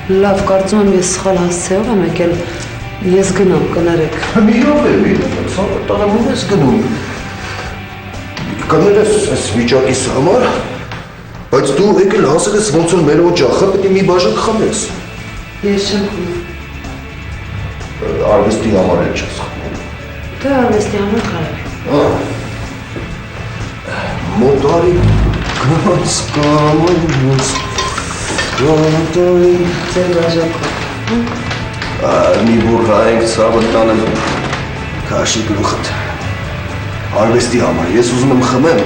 Լավ, կարծում եմ ես սխալ հասցեով եմ եկել, ես գնամ, կներեք։ Մի րոպե, ցավը տանեմ ես գնում։ Կներես այս վիճակիս համար, բայց դու եկել հասել ես ոնց որ մեր օջախը պետք է մի բաժակ խմես։ Ես չեմ խմում։ Արվեստի համար էլ չես խմում։ Դե արվեստի համար կարելի։ Մոտարի գնաց կամայնց Գանտարի Ձեր բաժակով։ մի բուրհայինք ցավը տանեմ քաշի գլուխդ արվեստի համար ես ուզում եմ խմեմ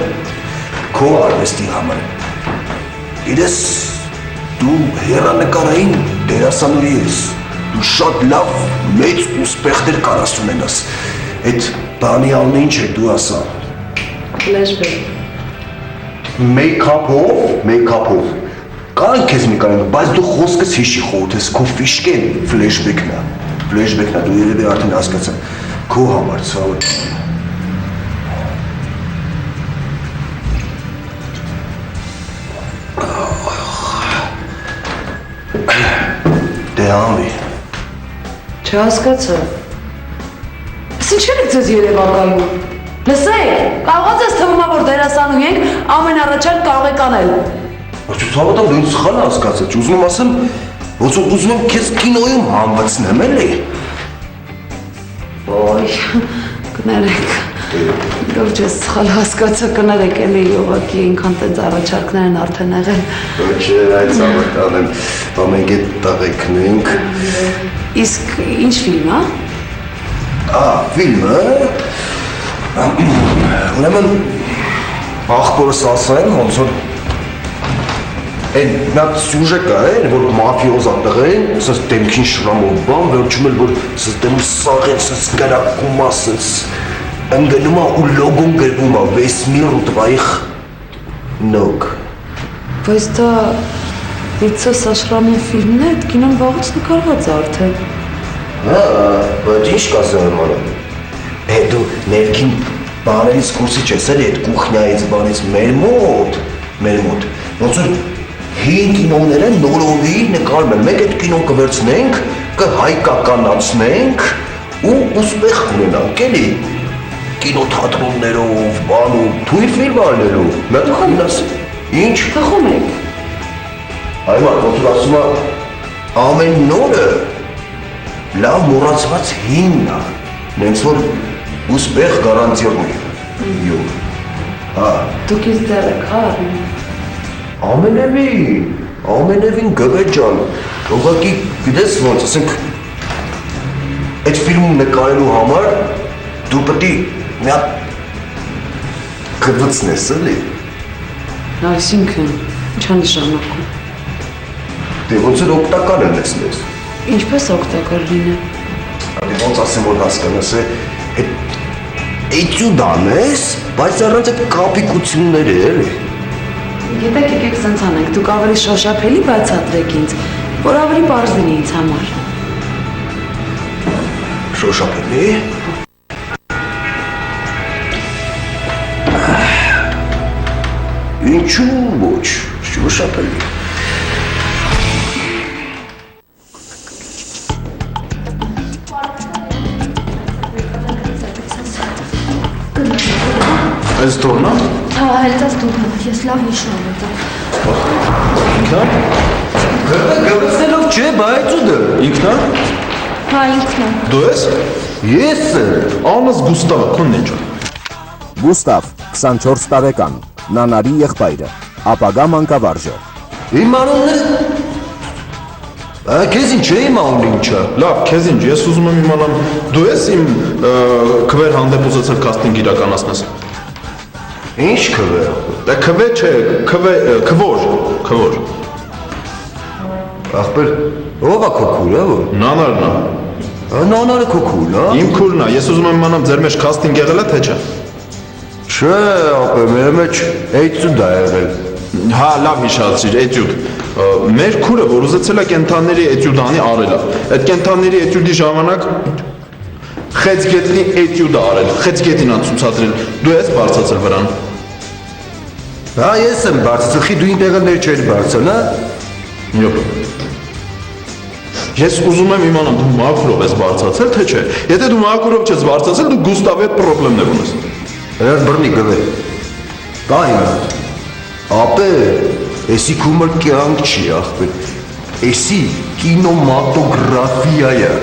քո արվեստի համար իրես դու հեռանկարային դերասանուհի ես դու շատ լավ մեծ ուспех-ներ կարաս ունենաս այդ բանի անունը ինչ է դու ասա Ֆլեշբեք մեյքափով Կարան քեզ մի կարան, բայց դու խոսքս հիշի խորհուրդ քո ֆիշկեն ֆլեշբեքն է, դու երևի արդեն հասկացա, քո համար ցավը։ Դե ամի։ Չհասկացա։ Ես ինչեր եք ձեզ երևակայում։ Լսեք, կարող ես թվում է, որ դերասանուհի ենք, ամեն առաջարկ կարող եք անել։ Բայց ցավը տամ դու ինձ սխալ հասկացա, ուզում եմ ասեմ, ոնց որ ուզում եմ քեզ կինոյում համբացնեմ, էլի։ Ոյ, կներեք։ Լուրջ ես սխալ հասկացա, կներեք, էլի ուղղակի ինքան տենց առաջարկներ են արդեն եղել։ Չէ, այդ ցավը տանեմ, ամենք այդ տղեկն ենք։ Իսկ ինչ ֆիլմ է։ Ֆիլմը։ Ուրեմն ախպորս ասեմ, ոնց որ Այն նա սյուժե կա է, որ մաֆիոզա տղեն, սս դեմքին շրամով բան, վերջում էլ որ սս դեմու սաղեն, սս գրակում ասս, ընգնում է ու լոգոն գրվում է, վեսմիր ու տվայիխ նոգ։ Բայց դա իցը սաշրամուն ֆիլմն է, այդ կինոն վաղուց նկարված է արդեն։ Բայց ինչ կասեմ անում։ Դու ներքին բաներից կուրսի չես էլի, այդ կուխնյայից բանից մեր մոտ, ոնց որ հին կինոները նորովի նկարում են, մեկ այդ կինոն կվերցնենք, կհայկականացնենք ու ուспех ունենանք, էլի, կինոթատրոններով, բանում, թույր ֆիլմ արնելու, մեկ ինաս, ինչ? Թխում եք։ Այմար, ոնց որ ասում է, ամեն նորը լավ մոռացված հինն է, նենց որ ուспех գարանտիրնի, Դուք ինձ դեռ եք, հա արնում։ Ամենևին գվե ջան, ուղղակի գիտես ոնց, ասենք, այդ ֆիլմում նկարելու համար դու պետք է մի հատ կվցնես, էլի։ Այսինքն, ինչ նշանակում։ Դե ոնց էր օգտակար եմ լցնես։ Ինչպես օգտակար լինի։ Դե ոնց ասեմ, որ հասկանաս է, էտյուդ անես, բայց առանց այդ կապիկությունները, էլի։ Գիտեք, եկեք սենց անենք, դուք ավելի շոշափելի բացատրեք ինձ, որ ավելի պարզ լինի ինձ համար։ Շոշափելի։ Ինչու ոչ, շոշափելի։ Այս տորն է։ Հա, այդպես դուրն է, ես լավ հիշում եմ դա։ Ինքն է։ Գվեցնելով չէ, բայց ու դը։ Ինքն է։ Հա, ինքն է։ Դու ես։ Ես անս Գուստավը, քոնն ինչ։ Գուստավ, 24 տարեկան, Նանարի եղբայրը, ապագա մանկավարժը։ Իմ անունն է։ Քեզ ինչ է իմ անունն ինչը։ Լավ, քեզ ինչ, ես ուզում եմ իմանամ, դու ես իմ քվեր հանդեպ ուզեցել կաստինգ իրականացնես։ Ինչ քվե։ Դա քվե չէ, քվոր։ Ախպեր, ով է քո քուրը, որ։ Նանարն է։ Նանարը քո քուրն է։ Իմ քուրն է, ես ուզում եմ իմանամ ձեր մեջ կաստինգ եղել է թե չէ։ Չէ, ապա մեր մեջ էտյուդ է եղել։ Հա, լավ հիշացրիր, էտյուդ։ Մեր քուրը, որ ուզեցել է կենթանների էտյուդ անի արել է։ Այդ կենթանների էտյուդի ժամանակ խեցգետնի էտյուդ է արել, խեցգետին ան ցուցադրել։ Դու ես բարձացել վրան։ Հա, ես եմ բարձացել, դու ինտեղներ չէր բարձան, հա։ Յոպ։ Ես ուզում եմ իմանամ դու մաքրով ես բարձացել թե չէ։ Եթե դու մաքրով չես բարձացել, դու Գուստավի հետ խնդիրներ ունես։ Էր բռնի գվե։ Կային։ Ապե, էսի կումր կյանք չի ախպեր։ Էսի կինոմատոգրաֆիա է։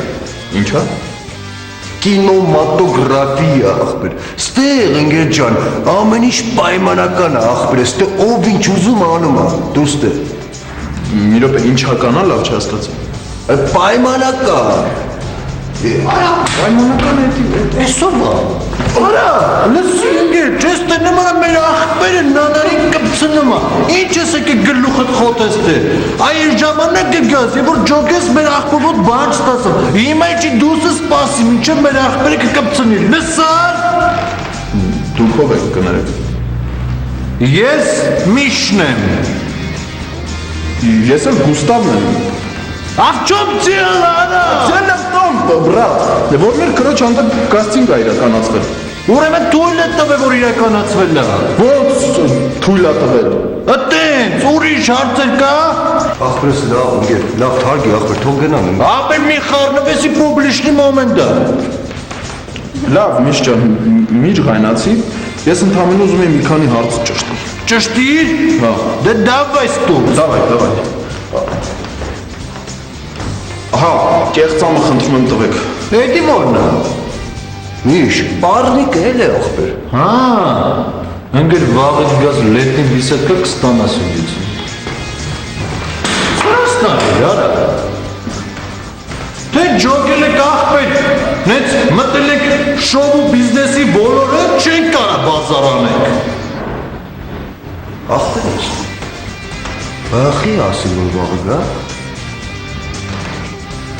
Ինչա։ Կինոմատոգրաֆիա ախպեր։ Ստեղ ընկեր ջան, ամեն ինչ պայմանական է ախպեր, ստեղ ով ինչ ուզում անում է, դուստը։ Մի րոպե ինչա կանա լավ չհասկացա։ Պայմանական։ Արա, Պայմանական է էսովա։ Արա, լսի ընկեր, չես տնեմ արա մեր ախպերը նանարին կպցնում է։ Ինչ ես եկե գլուխդ խոտես դե։ Այն ժամանակ գգաս, եւ որ ջոգես մեր ախպերոտ բան չտասը։ Հիմա ինչի դուսը սպասի, մինչև մեր ախպերը կկպցնի։ Լսար։ Դուք ով եք կներեք։ Ես Միշն եմ։ Ես էլ Գուստավն եմ։ Աղջոմ ծիլ արա։ Ձելն բրատ։ Դե որ մեր քրոջ հանդեպ կաստինգ է իրականացվել։ Ուրեմն թույլ է տվել, որ իրականացվել է։ Ո՞նց թույլ է տվել։ Ատենց, ուրիշ հարցեր կա։ Ախպերս լավ, ընկեր, լավ թարգի ախպեր, թող գնան։ Ապեր մի խառնվեսի պոբլիշնի մոմենտը։ Լավ, միշտ ջան, մի ջղայնացի, ես ընդհանրապես ուզում եմ մի քանի հարց ճշտել։ Ճշտիր։ Հա։ Դե դավայ ստու։ Давай։ Ահա, կեղծամը խնդրում եմ տվեք։ Էդի մորնա։ Միշ, պարնիկ էլ է ախպեր։ Հա, ընկեր վաղը գազ լետնի վիսետկա կստանաս ուգից։ Սրասնար է, արա։ Թե ջոգել եք ախպեր, նենց մտել եք շոու բիզնեսի բոլորը չենք կարա բազար անենք։ Ախպերս, բախի ասին որ վաղը գա։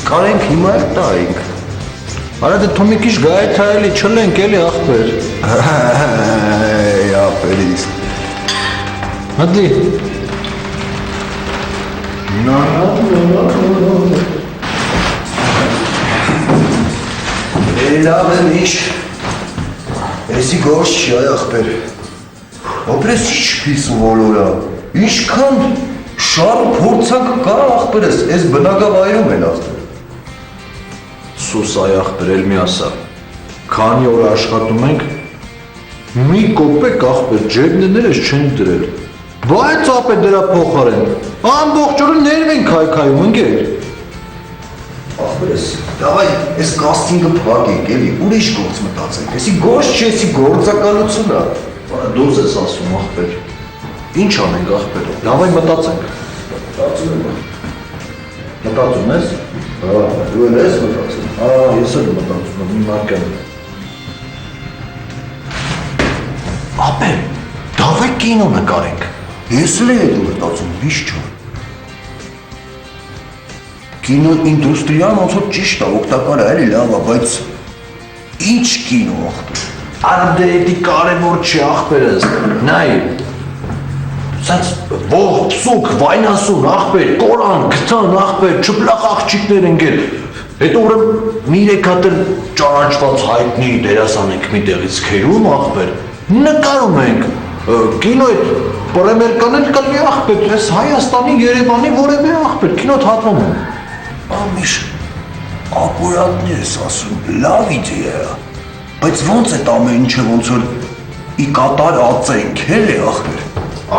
Կարենք հիմա էլ տայինք։ Արա դե թոմիկիշ գայ թայելի չլենք էլի ախպեր։ Ախպերիս։ Հատի։ Լավ եմ իշ։ Էսի գոշ չի այ ախպեր։ Ապրես ինչ պիսու ոլորա։ Ինչքան շար փորձակ կա ախպերս, ես բնակավայրում են ախպեր։ Սուս այ ախպեր էլ մի ասա։ Քանի օր աշխատում ենք, մի կոպեկ ախպեր ջեբներս չեն դրել։ Բայց ապե դրա փոխարեն ամբողջ օրը ներվ են քայքայում ընկեր։ Ախպերս, դավայ, ես կաստինգը փակենք էլի, ուրիշ գործ մտածենք, եսի գոշ չի, եսի գործականություն է։ Դուզ ես ասում ախպեր։ Ինչ անենք ախպեր։ Լավ այ մտածենք։ Մտածում ես։ Հա, դու էլ ես մտածում։ Հա, ես էլ մտածում եմ, մի մարկան։ Ապե, դավայ կինո նկարենք։ Ես էլ եմ մտածում, միշտ չոր։ Կինո ինդուստրիան ոնց որ ճիշտ է, օգտակար է, էլի լավ է, բայց ինչ կինո ախպեր։ Արա դե էդի կարևոր չի ախպերս, նայ, սենց ող, պսուկ, վայնասուն, ախպեր, կորան, գտան, ախպեր, չպլախ աղջիկներ ընկեր, հետո ուրեմ մի ռեկատել ճանաչված հայտնի դերասան ենք մի տեղից քերում ախպեր, նկարում ենք, կինո էդ պրեմերկան էլ կլի ախպեր, ես Հայաստանի, Երևանի որևէ ախպեր, կինո թատրոն եմ։ Ամիշ, ակուրատն ես ասում, լավ իդեա է, բայց ոնց էդ ամեն ինչը ոնց որ ի կատար ածենք, էլ է ախպեր։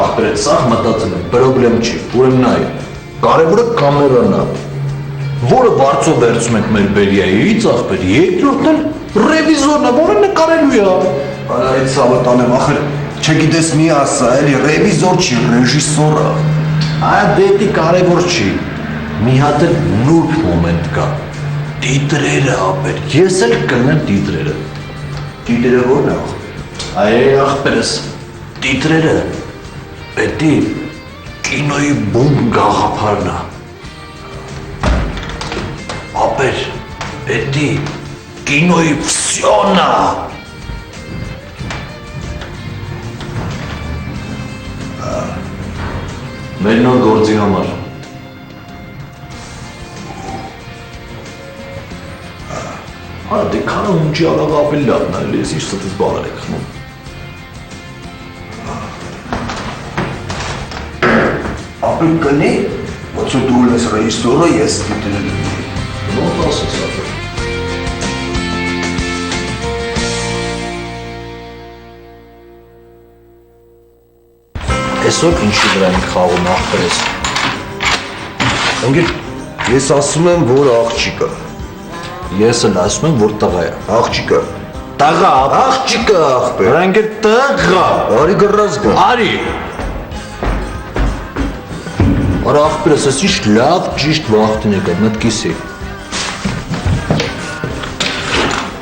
Ախպեր էդ սաղ մտածել եմ, պրոբլեմ չի, ուրեմ նայ, կարևորը կամերան է, որը վարձով վերցում ենք մեր բերիայից ախպեր, երկրորդն էլ ռևիզորն է, որը նկարելու է։ Արա այդ սավտան եմ, ախր, չգիտես մի ասա, էլի ռևիզոր չի, ռեժիսոր է։ Այ դեպի կարևոր չի, մի հատ էլ նուրբ մոմենտ կա, տիտրերը ապեր, ես էլ կնեմ տիտրերը։ Տիտրերը որն է ախպեր։ Այ ախպերս, տիտրերը, պետի կինոյի բում գաղափարն է։ Ապեր, պետի կինոյի վսյոնն է։ Մեր նոր գործի համար։ Արա դե քանը ունջի արավ ապել լավն է, ես ինչ ստից բաղար եք խնում։ Ապել կնի, ոնց որ դու ես ռեժիսորը, ես տիտրերը։ Ո՞տ ասես ախպեր։ Այսօր ինչի վրա ենք խաղում ախպերես։ Ընկեր, ես ասում եմ, որ աղջիկը։ Ես էլ ասում եմ, որ տղա է։ Աղջիկը։ Տղա, Աղջիկը աղբեր։ վրա ընկեր տղա։ Արի գրած գա։ Արի։ Արա ախպերս, ես ինչ լավ ճիշտ վախտին եկա, մտքիսի։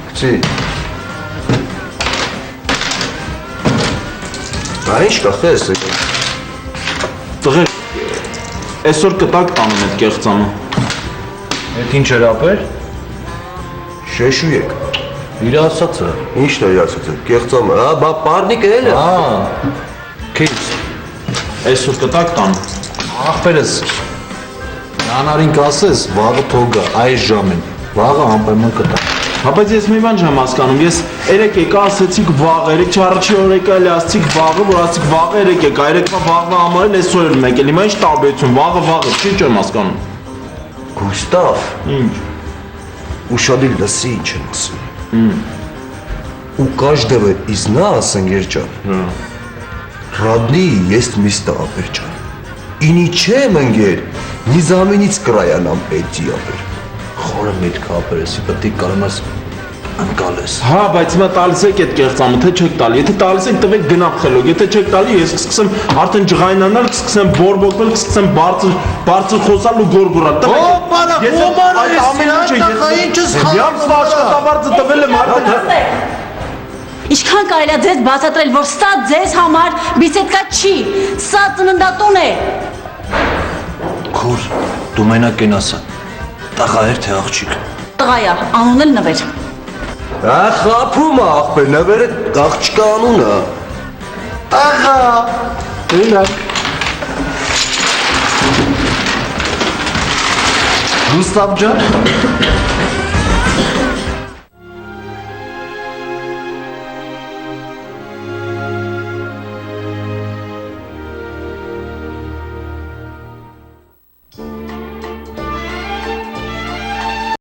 Գցի։ Բա ինչ կա խես եկա։ Տղեր, այսօր կտակ տանում այդ կեղծամը։ Այդ ինչ էր ապեր։ Շեշու եկ։ Իր ասածը։ Ինչն է ասացը։ Կեղծամը, հա, բա պարնիկը էլ է։ Քիչ։ Այսօր կտակ տանում։ Ախպերս։ Նանարին կասես, վաղը թողա, այս ժամին։ Վաղը անպայման կտա։ Հա բայց ես մի բան չեմ հասկանում, ես երեք եկա ասեցիք վաղ, երեք չառաջի օր եկա էլ ասեցիք վաղը, որ ասեցիք վաղը երեք եկա, երեկվա վաղը համարել այսօր էլ մեկ էլ, հիմա ինչ տարբերություն, վաղը, չի չեմ հասկանում։ Գուստավ, Ինչ։ ушади լսի ինչ եմ ասում։ У каждого из нас, Անգերջան, родные есть места, Աբերջան։ И ничем, Անգեր, не заменить краянам эти, Աբեր։ Խորը միտք ախպերս, պետք է կարողանաս անկալես։ Հա, բայց հիմա տալիս եք այդ կեղծամը, թե չեք տալի, եթե տալիս եք տվեք գնապ խելոք, եթե չեք տալի ես կսկսեմ արդեն ջղայնանալ, կսկսեմ բորբոքվել, կսկսեմ բարձր խոսալ ու գորգորալ։ Ինչքան կարելի է ձեզ բացատրել, որ սա ձեզ համար բիսեդկա չի, սա ծննդատուն է։ Քուր, դու մենակ են ասա։ Տղա էր թե աղջիկ։ Տղա է, անուն էլ նվեր։ Ա խափում է ախպեր, նվերը աղջկա անունը։ Աղա։ Դենակ։ Գուստավ ջան։